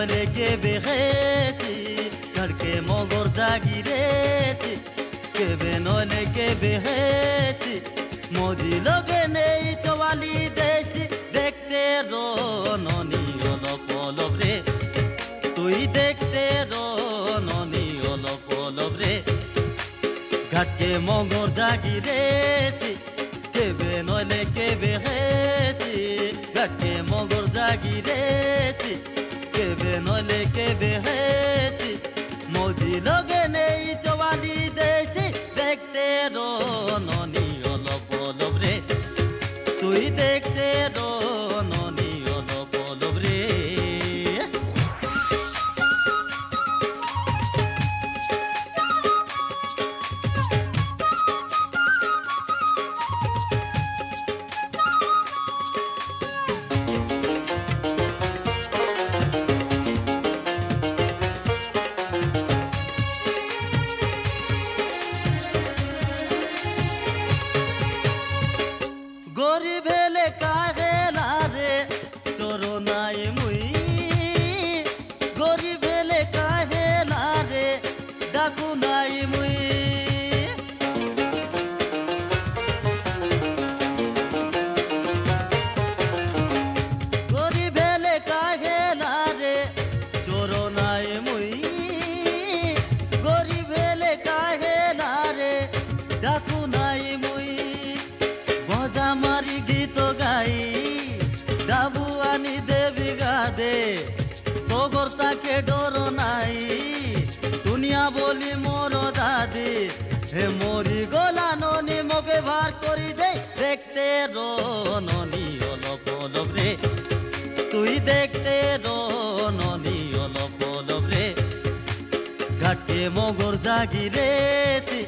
নলে কে বেহেছি ঘরকে মগর জাগিরেছি কেবে নলে কে বেহেছি মোদি লগে নেই চওয়ালি দেছি দেখতে রো ননি অলপ অলপ রে তুই দেখতে রো ননি অলপ অলপ রে ঘাটকে মগর জাগিরেছি কেবে নলে কে বেহেছি ঘাটকে মগর জাগিরেছি কেবে নলে কে বেহেছি মোদি লগে নেই চওয়ালি দেছি দেখতে রো ননি অলপ অলপ রে তুই দেখতে রো ননি অলপ অলপ রে গরিব হেলে কাহে না রে চোরো নাই মুই গরিব হেলে কাহে না রে ডাকু নাই মুই গরিব হেলে কাহে না রে চোরো নাই মুই গরিব হেলে কাহে না রে ডাকু নাই মুই মারি গীত গাই ডাবু আনি দেবী গাদে সগর তাকে ডর নাই দুনিয়া বলি মোর দাদি হে মরি গলা ননি মোকে ভার করি দে দেখতে রো ননি অলপ অলপ রে তুই দেখতে রো ননি অলপ অলপ রে ঘাটে মগর জাগিরেছি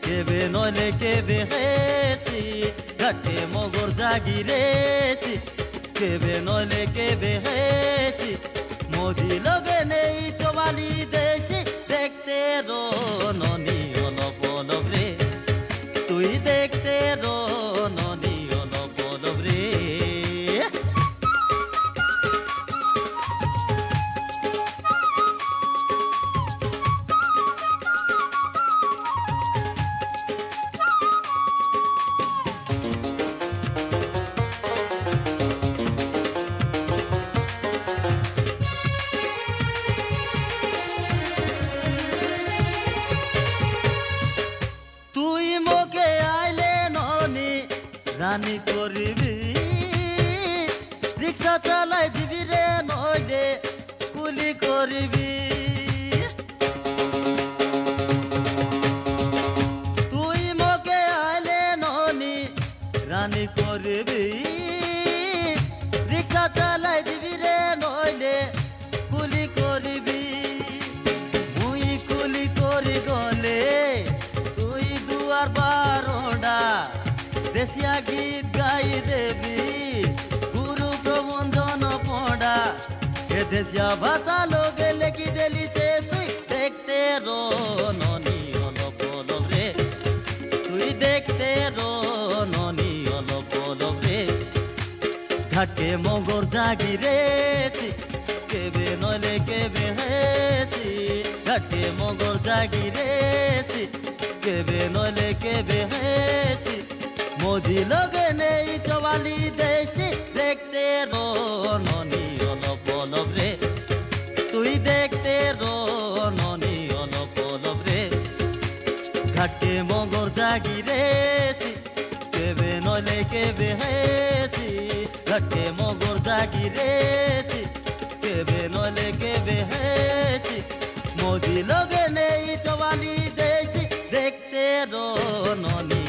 কেবে নলে কেবে হেছি ঘাটে মগর জাগিরেছি কেবে নলে কেবে হেছি মোদি লগে নেই চওয়ালি দেছি দেখতে রো ননি অলপ অলপ রে তুই দেখতে রো ননি অলপ অলপ রে রানী করিবি রিক্সা চালাই দিবি রে নইলে কুলি করিবি তুই মকে আইলে ননি রানী করিবি রিক্সা চালাই দিবি রে নইলে কুলি করিবি মুই কুলি করি গলে তুই দুয়ার বারোডা দেশিয়া গীত গাই দেবী গুরু প্রবন্ধন পড়া এ দেশিয়া ভাষা লোকে লেখি দেলিছে তুই দেখতে রো ননি অলপ অলপ রে তুই দেখতে রো ননি অলপ অলপ রে ঘাটে মগর জাগিরেছি কেবে নলে কেবে হেছি ঘাটে মগর জাগিরেছি কেবে নলে কেবে হেছি মোদি লগে নেই চওয়ালি দেছি দেখতে রো ননি অলপ অলপ রে তুই দেখতে রো ননি অলপ অলপ রে ঘাটে মগর জাগিরেছি কেবে নলে কেবে হেছি ঘাটে মগর জাগিরেছি কেবে নলে কেবে হেছি মোদি লগে নেই চওয়ালি দেছি দেখতে রো ননি